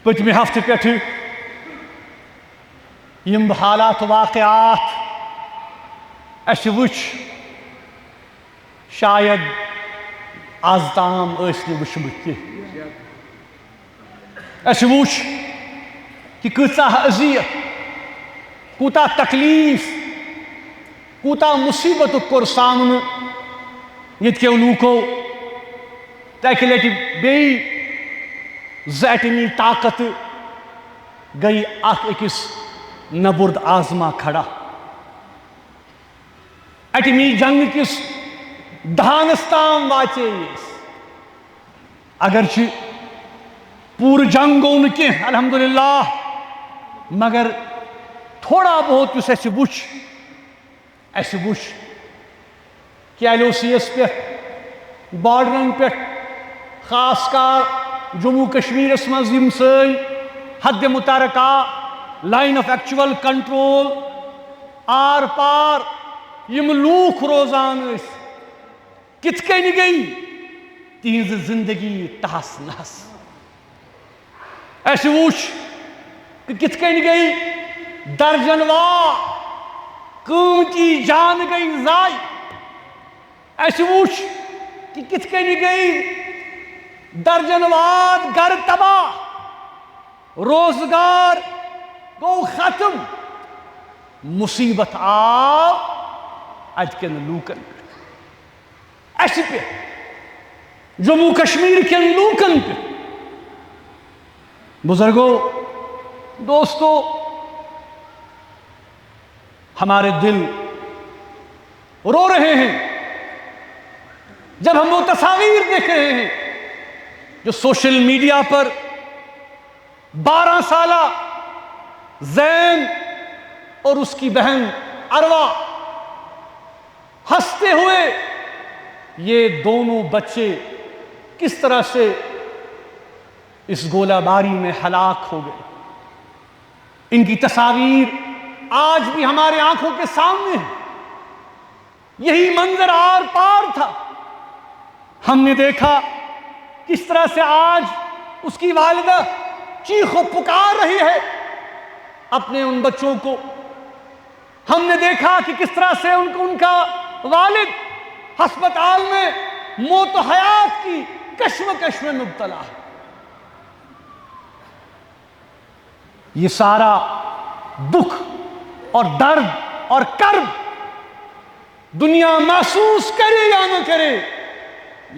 پتمہِ ہفتہٕ پٮ۪ٹھٕ یِم حالات واقعات اَسہِ وٕچھ شاید آز تام ٲسۍ نہٕ وٕچھمٕتۍ کینٛہہ. اَسہِ وٕچھ کہِ کۭژاہ اذیت، کوٗتاہ تکلیٖف، کوٗتاہ مُصیٖبتُک کوٚر سامنہٕ ییٚتہِ کٮ۪و لوٗکو. تہٕ اَکہِ لٹہِ بیٚیہِ زٕ ایٹمی طاقتہٕ گٔیہِ اکھ أکِس نبرد آزما کھڑا. ایٹمی جنگ کِس دہانس تام واژے أسۍ. اگرچہِ پوٗرٕ جنگ گوٚو نہٕ کینٛہہ الحمدللہ، مگر تھوڑا بہت یُس اَسہِ وٕچھ کہِ ایل او سی یس پٮ۪ٹھ، بارڈرن پٮ۪ٹھ، خاص کر جموں کشمیرس منٛز یِم سٲنۍ حدِ متحرکہ، لائن آف ایکچوَل کنٹرول آر پار یِم لوٗکھ روزان ٲسۍ، کِتھ کٔنۍ گٔیہِ تِہنٛزِ زندگی تہس نہس. اَسہِ وٕچھ کہ کِتھ کٔنۍ گٔیہِ درجن واد قۭمتی جانہٕ گٔیہِ ضایع. اَسہِ وٕچھ کہ کِتھ کٔنۍ گٔیہِ درجن واد گرٕ تباہ، روزگار گوٚو ختم. مصیبت آو اَتہِ کٮ۪ن لوٗکن پٮ۪ٹھ، اَسہِ پٮ۪ٹھ، جموں کشمیر کٮ۪ن لوٗکن پٮ۪ٹھ. بزرگو، دوستو، ہمارے دل رو رہے ہیں جب ہم وہ تصاویر دیکھ رہے ہیں جو سوشل میڈیا پر 12 سالہ زین اور اس کی بہن اروا ہنستے ہوئے، یہ دونوں بچے کس طرح سے اس گولہ باری میں ہلاک ہو گئے. ان کی تصاویر آج بھی ہمارے آنکھوں کے سامنے ہے. یہی منظر آر پار تھا. ہم نے دیکھا کس طرح سے آج اس کی والدہ چیخ و پکار رہی ہے اپنے ان بچوں کو. ہم نے دیکھا کہ کس طرح سے ان کا والد ہسپتال میں موت و حیات کی کشمکش میں مبتلا ہے. یہ سارا دکھ اور درد اور کرب دنیا محسوس کرے یا نہ کرے،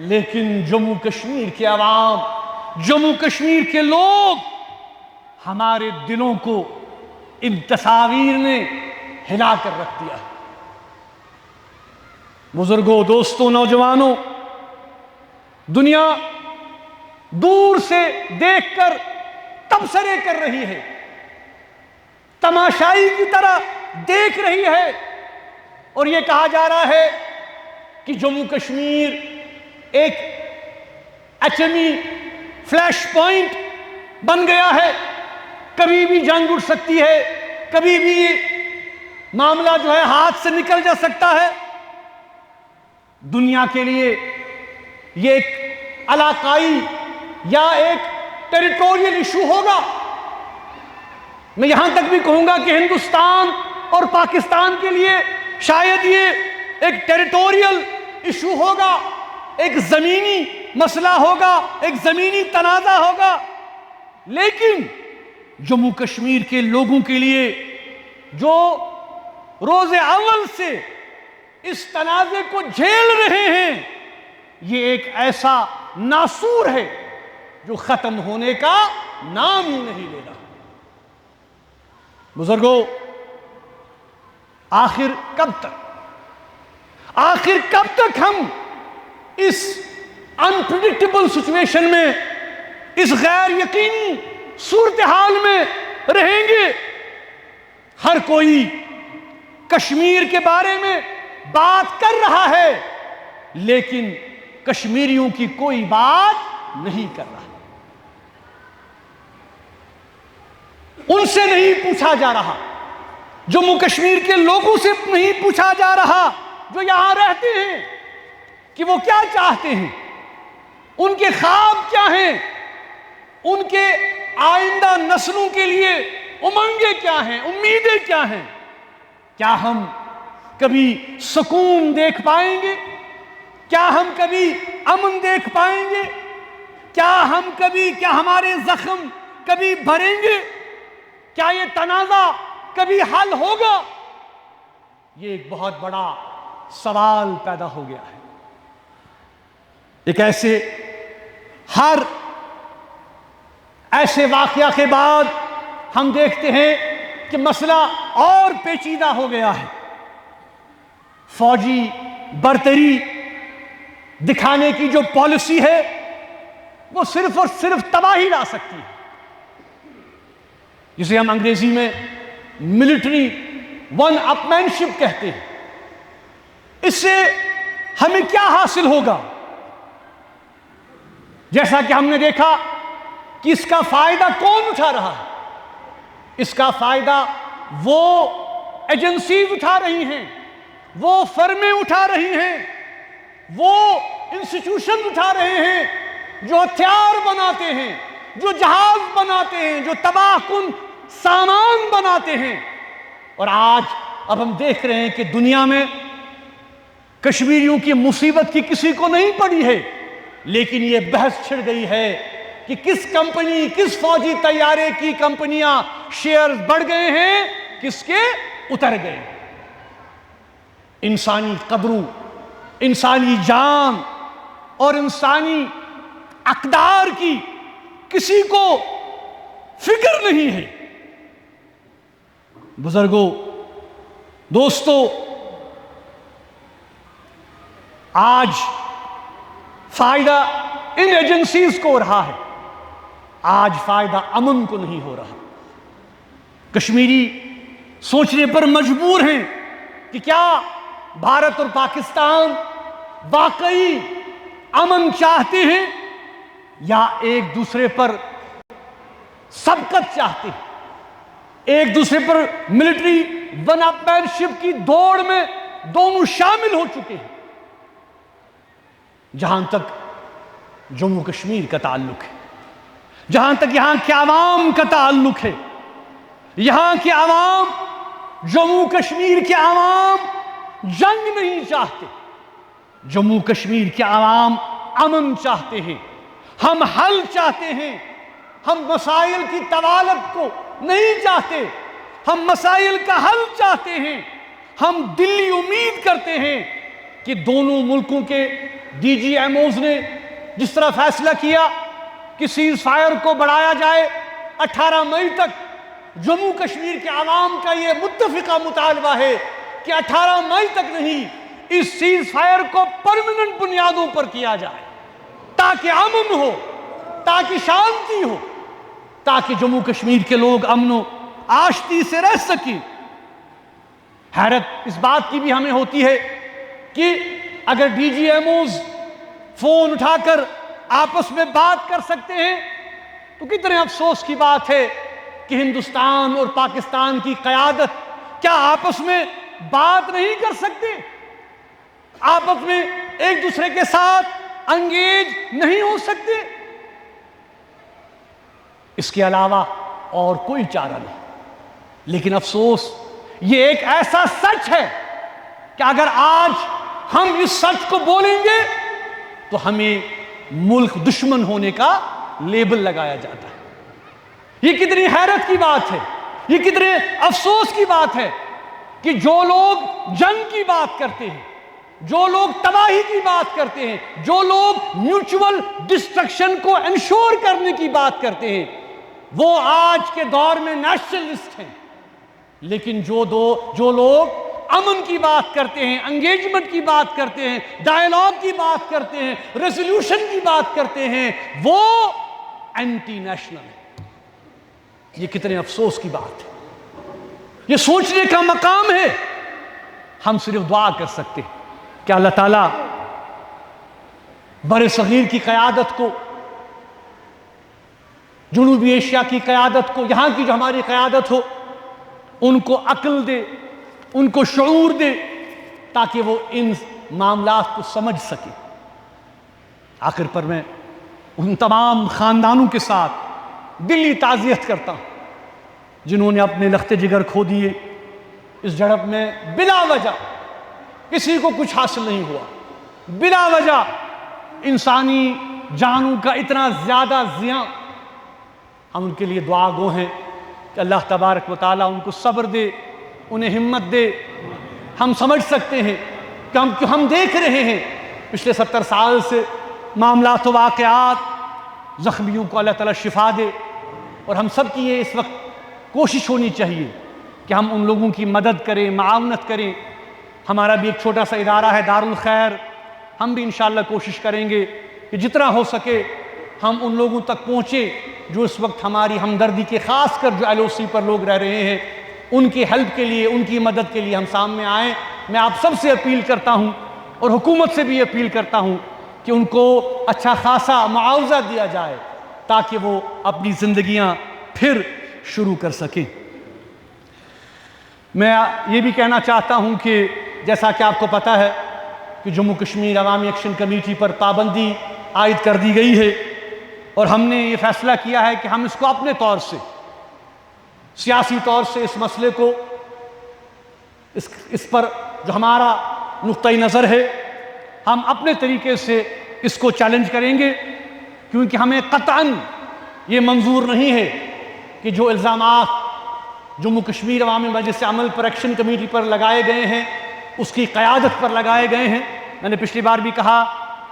لیکن جموں کشمیر کے عوام، جموں کشمیر کے لوگ، ہمارے دلوں کو ان تصاویر نے ہلا کر رکھ دیا. بزرگوں، دوستوں، نوجوانوں، دنیا دور سے دیکھ کر تبصرے کر رہی ہے، تماشائی کی طرح دیکھ رہی ہے، اور یہ کہا جا رہا ہے کہ جموں کشمیر ایک ایٹمی فلیش پوائنٹ بن گیا ہے. کبھی بھی جنگ اٹھ سکتی ہے، کبھی بھی معاملہ جو ہے ہاتھ سے نکل جا سکتا ہے. دنیا کے لیے یہ ایک علاقائی یا ایک ٹیریٹوریل ایشو ہوگا. میں یہاں تک بھی کہوں گا کہ ہندوستان اور پاکستان کے لیے شاید یہ ایک ٹیریٹوریل ایشو ہوگا، ایک زمینی مسئلہ ہوگا، ایک زمینی تنازع ہوگا. لیکن جموں کشمیر کے لوگوں کے لیے جو روز اول سے اس تنازع کو جھیل رہے ہیں، یہ ایک ایسا ناسور ہے جو ختم ہونے کا نام ہی نہیں لے رہا. بزرگوں، آخر کب تک ہم اس انپریڈکٹیبل سچویشن میں، اس غیر یقینی صورتحال میں رہیں گے؟ ہر کوئی کشمیر کے بارے میں بات کر رہا ہے، لیکن کشمیریوں کی کوئی بات نہیں کر رہا. ان سے نہیں پوچھا جا رہا، جموں کشمیر کے لوگوں سے نہیں پوچھا جا رہا جو یہاں رہتے ہیں کہ وہ کیا چاہتے ہیں، ان کے خواب کیا ہیں، ان کے آئندہ نسلوں کے لیے امنگیں کیا ہیں، امیدیں کیا ہیں؟ کیا ہم کبھی سکون دیکھ پائیں گے؟ کیا ہم کبھی امن دیکھ پائیں گے؟ کیا ہمارے زخم کبھی بھریں گے؟ کیا یہ تنازع کبھی حل ہوگا؟ یہ ایک بہت بڑا سوال پیدا ہو گیا ہے۔ ایک ہر ایسے واقعہ کے بعد ہم دیکھتے ہیں کہ مسئلہ اور پیچیدہ ہو گیا ہے۔ فوجی برتری دکھانے کی جو پالیسی ہے وہ صرف اور صرف تباہی لا سکتی ہے، جسے ہم انگریزی میں ملٹری ون اپ مین شپ کہتے ہیں۔ اس سے ہمیں کیا حاصل ہوگا؟ جیسا کہ ہم نے دیکھا کہ اس کا فائدہ کون اٹھا رہا ہے؟ اس کا فائدہ وہ ایجنسیز اٹھا رہی ہیں، وہ فرمیں اٹھا رہی ہیں، وہ انسٹیٹیوشن اٹھا رہے ہیں جو ہتھیار بناتے ہیں، جو جہاز بناتے ہیں، جو تباہ کن سامان بناتے ہیں۔ اور آج اب ہم دیکھ رہے ہیں کہ دنیا میں کشمیریوں کی مصیبت کی کسی کو نہیں پڑی ہے، لیکن یہ بحث چھڑ گئی ہے کہ کس فوجی طیارے کی کمپنیاں شیئر بڑھ گئے ہیں، کس کے اتر گئے۔ انسانی قدروں، انسانی جان اور انسانی اقدار کی کسی کو فکر نہیں ہے۔ بزرگوں، دوستو، آج فائدہ ان ایجنسیز کو ہو رہا ہے، آج فائدہ امن کو نہیں ہو رہا۔ کشمیری سوچنے پر مجبور ہیں کہ کیا بھارت اور پاکستان واقعی امن چاہتے ہیں یا ایک دوسرے پر سبقت چاہتے ہیں؟ ایک دوسرے پر ملٹری ون اپ مین شپ کی دوڑ میں دونوں شامل ہو چکے ہیں۔ جہاں تک جموں کشمیر کا تعلق ہے، جہاں تک یہاں کے عوام کا تعلق ہے، یہاں کے عوام، جموں کشمیر کے عوام جنگ نہیں چاہتے، جموں کشمیر کے عوام امن چاہتے ہیں، ہم حل چاہتے ہیں، ہم مسائل کی طوالت کو نہیں چاہتے، ہم مسائل کا حل چاہتے ہیں۔ ہم دلی امید کرتے ہیں کہ دونوں ملکوں کے ڈی جی ایم اوز نے جس طرح فیصلہ کیا کہ سیز فائر کو بڑھایا جائے 18 مئی تک، جموں کشمیر کے عوام کا یہ متفقہ مطالبہ ہے کہ 18 مئی تک نہیں، اس سیز فائر کو پرماننٹ بنیادوں پر کیا جائے، تاکہ امن ہو، تاکہ شانتی ہو، تاکہ جموں کشمیر کے لوگ امن و آشتی سے رہ سکیں۔ حیرت اس بات کی بھی ہمیں ہوتی ہے کہ اگر D G M Os phone اٹھا کر آپس میں بات کر سکتے ہیں تو کتنے افسوس کی بات ہے کہ ہندوستان اور پاکستان کی قیادت کیا آپس میں بات نہیں کر سکتے؟ آپس میں ایک دوسرے کے ساتھ انگیج نہیں ہو سکتے؟ اس کے علاوہ اور کوئی چارہ نہیں۔ لیکن افسوس، یہ ایک ایسا سچ ہے کہ اگر آج ہم اس سچ کو بولیں گے تو ہمیں ملک دشمن ہونے کا لیبل لگایا جاتا ہے۔ یہ کتنی حیرت کی بات ہے، یہ کتنے افسوس کی بات ہے کہ جو لوگ جنگ کی بات کرتے ہیں، جو لوگ تباہی کی بات کرتے ہیں، جو لوگ میوچول ڈسٹرکشن کو انشور کرنے کی بات کرتے ہیں، وہ آج کے دور میں نیشنلسٹ ہیں۔ لیکن جو لوگ امن کی بات کرتے ہیں، انگیجمنٹ کی بات کرتے ہیں، ڈائیلاگ کی بات کرتے ہیں، ریزولوشن کی بات کرتے ہیں، وہ اینٹی نیشنل ہیں۔ یہ کتنے افسوس کی بات ہے، یہ سوچنے کا مقام ہے۔ ہم صرف دعا کر سکتے ہیں کہ اللہ تعالیٰ بر صغیر کی قیادت کو، جنوبی ایشیا کی قیادت کو، یہاں کی جو ہماری قیادت ہو، ان کو عقل دے، ان کو شعور دے، تاکہ وہ ان معاملات کو سمجھ سکے۔ آخر پر میں ان تمام خاندانوں کے ساتھ دلی تعزیت کرتا ہوں جنہوں نے اپنے لخت جگر کھو دیے اس جھڑپ میں بلا وجہ. کسی کو کچھ حاصل نہیں ہوا، بلا وجہ انسانی جانوں کا اتنا زیادہ زیاں. ہم ان کے لیے دعا گو ہیں کہ اللہ تبارک و تعالیٰ ان کو صبر دے، انہیں ہمت دے. ہم سمجھ سکتے ہیں کہ ہم دیکھ رہے ہیں پچھلے 70 سال سے معاملات و واقعات، زخمیوں کو اللہ تعالیٰ شفا دے. اور ہم سب کی یہ اس وقت کوشش ہونی چاہیے کہ ہم ان لوگوں کی مدد کریں، معاونت کریں. ہمارا بھی ایک چھوٹا سا ادارہ ہے دارالخیر، ہم بھی انشاءاللہ کوشش کریں گے کہ جتنا ہو سکے ہم ان لوگوں تک پہنچیں جو اس وقت ہماری ہمدردی کے، خاص کر جو LOC پر لوگ رہ رہے ہیں، ان کی ہیلپ کے لیے، ان کی مدد کے لیے ہم سامنے آئیں. میں آپ سب سے اپیل کرتا ہوں اور حکومت سے بھی اپیل کرتا ہوں کہ ان کو اچھا خاصا معاوضہ دیا جائے تاکہ وہ اپنی زندگیاں پھر شروع کر سکیں. میں یہ بھی کہنا چاہتا ہوں کہ جیسا کہ آپ کو پتہ ہے کہ جموں کشمیر عوامی ایکشن کمیٹی پر پابندی عائد کر دی گئی ہے، اور ہم نے یہ فیصلہ کیا ہے کہ ہم اس کو اپنے طور سے، سیاسی طور سے اس مسئلے کو، اس پر جو ہمارا نقطۂ نظر ہے، ہم اپنے طریقے سے اس کو چیلنج کریں گے. کیونکہ ہمیں قطعاً یہ منظور نہیں ہے کہ جو الزامات جموں کشمیر عوامی مجلس عمل پر ایکشن کمیٹی پر لگائے گئے ہیں، اس کی قیادت پر لگائے گئے ہیں. میں نے پچھلی بار بھی کہا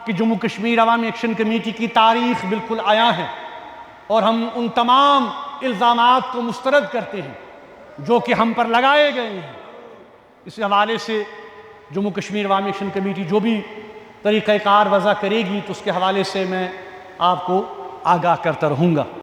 کہ جموں کشمیر عوامی ایکشن کمیٹی کی تاریخ بالکل عیاں ہے، اور ہم ان تمام الزامات کو مسترد کرتے ہیں جو کہ ہم پر لگائے گئے ہیں. اس حوالے سے جموں کشمیر عوامی ایکشن کمیٹی جو بھی طریقہ کار وضع کرے گی تو اس کے حوالے سے میں آپ کو آگاہ کرتا رہوں گا.